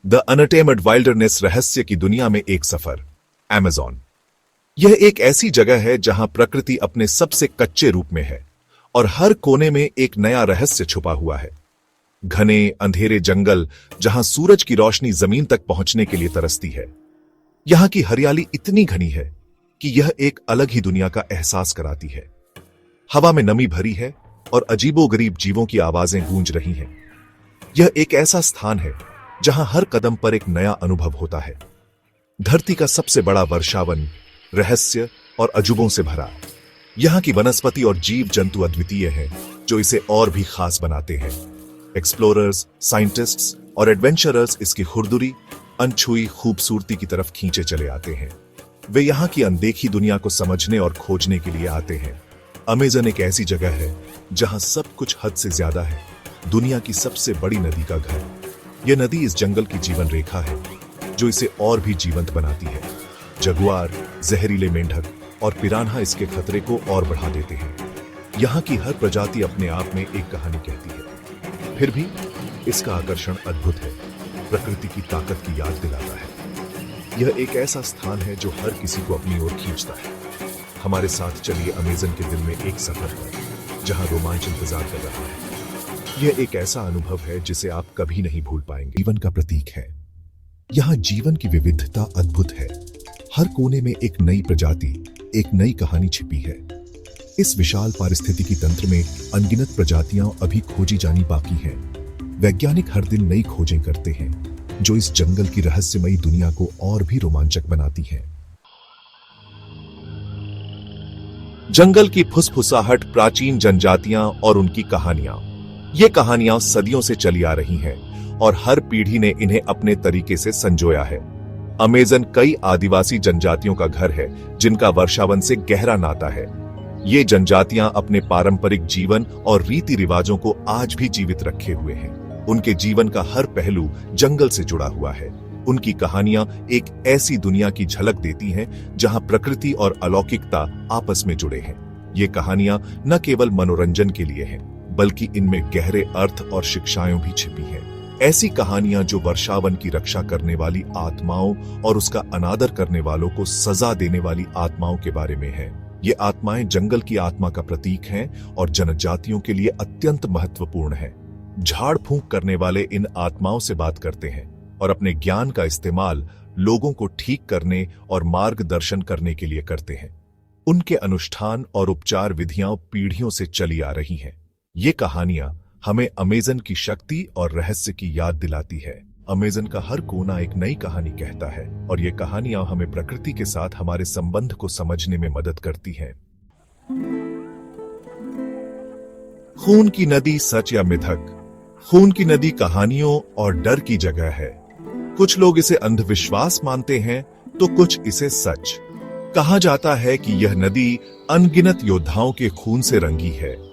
The untamed wilderness रहस्य की दुनिया में एक सफर। अमेज़न। यह एक ऐसी जगह है जहां प्रकृति अपने सबसे कच्चे रूप में है और हर कोने में एक नया रहस्य छुपा हुआ है। घने अंधेरे जंगल जहां सूरज की रोशनी जमीन तक पहुंचने के लिए तरसती है। यहां की हरियाली इतनी घनी है कि यह एक अलग ही दुनिया का एहसास कराती है। हवा में नमी भरी है और अजीबोगरीब जीवों की आवाजें गूंज रही हैं। यह एक ऐसा स्थान है जहां हर कदम पर एक नया अनुभव होता है। धरती का सबसे बड़ा वर्षावन, रहस्य और अजूबों से भरा। यहां की वनस्पति और जीव जंतु अद्वितीय हैं, जो इसे और भी खास बनाते हैं। एक्सप्लोरर्स, साइंटिस्ट्स और एडवेंचरर्स इसकी खुरदुरी, अनछुई खूबसूरती की तरफ खींचे चले आते हैं। वे यहां की अनदेखी दुनिया को समझने और खोजने के लिए आते हैं। अमेज़न एक ऐसी जगह है जहां सब कुछ हद से ज्यादा है। दुनिया की सबसे बड़ी नदी का घर। यह नदी इस जंगल की जीवन रेखा है, जो इसे और भी जीवंत बनाती है। जगुआर, जहरीले मेंढक और पिरान्हा इसके खतरे को और बढ़ा देते हैं। यहाँ की हर प्रजाति अपने आप में एक कहानी कहती है। फिर भी इसका आकर्षण अद्भुत है, प्रकृति की ताकत की याद दिलाता है। यह एक ऐसा स्थान है जो हर किसी को अपनी ओर खींचता है। हमारे साथ चलिए अमेज़न के दिल में एक सफर पर, जहां रोमांच इंतजार कर रहा है। यह एक ऐसा अनुभव है जिसे आप कभी नहीं भूल पाएंगे। जीवन का प्रतीक है। यहाँ जीवन की विविधता अद्भुत है। हर कोने में एक नई प्रजाति, एक नई कहानी छिपी है। इस विशाल पारिस्थितिकी तंत्र में अनगिनत प्रजातियां अभी खोजी जानी बाकी हैं। वैज्ञानिक हर दिन नई खोजें करते हैं, जो इस जंगल की रहस्यमयी दुनिया को और भी रोमांचक बनाती हैं। जंगल की फुसफुसाहट, प्राचीन जनजातियां और उनकी कहानियां। ये कहानियां सदियों से चली आ रही हैं और हर पीढ़ी ने इन्हें अपने तरीके से संजोया है। अमेज़न कई आदिवासी जनजातियों का घर है, जिनका वर्षावन से गहरा नाता है। ये जनजातियां अपने पारंपरिक जीवन और रीति रिवाजों को आज भी जीवित रखे हुए हैं। उनके जीवन का हर पहलू जंगल से जुड़ा हुआ है। उनकी कहानियां एक ऐसी दुनिया की झलक देती हैं जहां प्रकृति और अलौकिकता आपस में जुड़े हैं। ये कहानियां न केवल मनोरंजन के लिए हैं, बल्कि इनमें गहरे अर्थ और शिक्षाएं भी छिपी हैं। ऐसी कहानियां जो वर्षावन की रक्षा करने वाली आत्माओं और उसका अनादर करने वालों को सजा देने वाली आत्माओं के बारे में है। ये आत्माएं जंगल की आत्मा का प्रतीक हैं और जनजातियों के लिए अत्यंत महत्वपूर्ण है। झाड़ फूंक करने वाले इन आत्माओं से बात करते हैं और अपने ज्ञान का इस्तेमाल लोगों को ठीक करने और मार्गदर्शन करने के लिए करते हैं। उनके अनुष्ठान और उपचार विधियां पीढ़ियों से चली आ रही हैं। ये कहानियां हमें अमेज़न की शक्ति और रहस्य की याद दिलाती है। अमेज़न का हर कोना एक नई कहानी कहता है और ये कहानियां हमें प्रकृति के साथ हमारे संबंध को समझने में मदद करती हैं। खून की नदी, सच या मिथक? खून की नदी कहानियों और डर की जगह है। कुछ लोग इसे अंधविश्वास मानते हैं तो कुछ इसे सच। कहा जाता है कि यह नदी अनगिनत योद्धाओं के खून से रंगी है।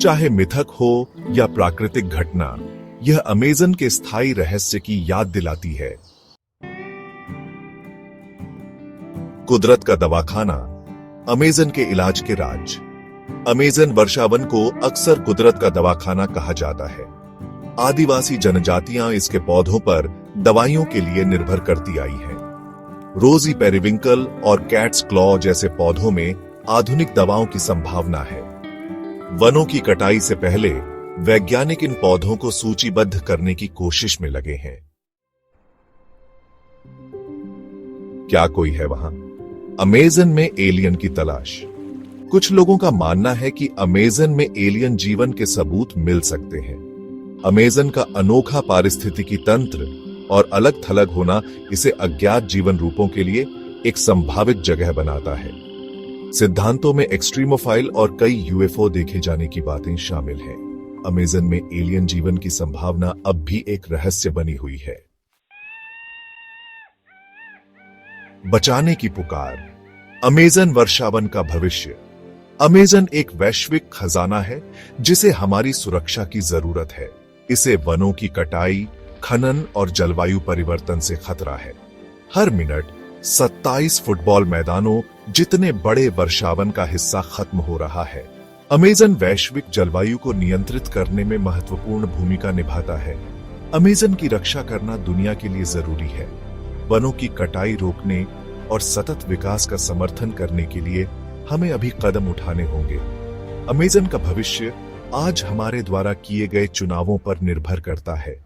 चाहे मिथक हो या प्राकृतिक घटना, यह अमेज़न के स्थायी रहस्य की याद दिलाती है। कुदरत का दवाखाना, अमेज़न के इलाज के राज। अमेज़न वर्षावन को अक्सर कुदरत का दवाखाना कहा जाता है। आदिवासी जनजातियां इसके पौधों पर दवाइयों के लिए निर्भर करती आई हैं। रोजी पेरिविंकल और कैट्स क्लॉ जैसे पौधों में आधुनिक दवाओं की संभावना है। वनों की कटाई से पहले वैज्ञानिक इन पौधों को सूचीबद्ध करने की कोशिश में लगे हैं। क्या कोई है वहां? अमेज़न में एलियन की तलाश। कुछ लोगों का मानना है कि अमेज़न में एलियन जीवन के सबूत मिल सकते हैं। अमेज़न का अनोखा पारिस्थितिकी तंत्र और अलग थलग होना इसे अज्ञात जीवन रूपों के लिए एक संभावित जगह बनाता है। सिद्धांतों में एक्सट्रीमोफाइल और कई यूएफओ देखे जाने की बातें शामिल हैं। अमेज़न में एलियन जीवन की संभावना अब भी एक रहस्य बनी हुई है। बचाने की पुकार, अमेज़न वर्षावन का भविष्य। अमेज़न एक वैश्विक खजाना है जिसे हमारी सुरक्षा की जरूरत है। इसे वनों की कटाई, खनन और जलवायु परिवर्तन से खतरा है। हर मिनट 27 फुटबॉल मैदानों जितने बड़े वर्षावन का हिस्सा खत्म हो रहा है। अमेज़न वैश्विक जलवायु को नियंत्रित करने में महत्वपूर्ण भूमिका निभाता है। अमेज़न की रक्षा करना दुनिया के लिए जरूरी है। वनों की कटाई रोकने और सतत विकास का समर्थन करने के लिए हमें अभी कदम उठाने होंगे। अमेज़न का भविष्य आज हमारे द्वारा किए गए चुनावों पर निर्भर करता है।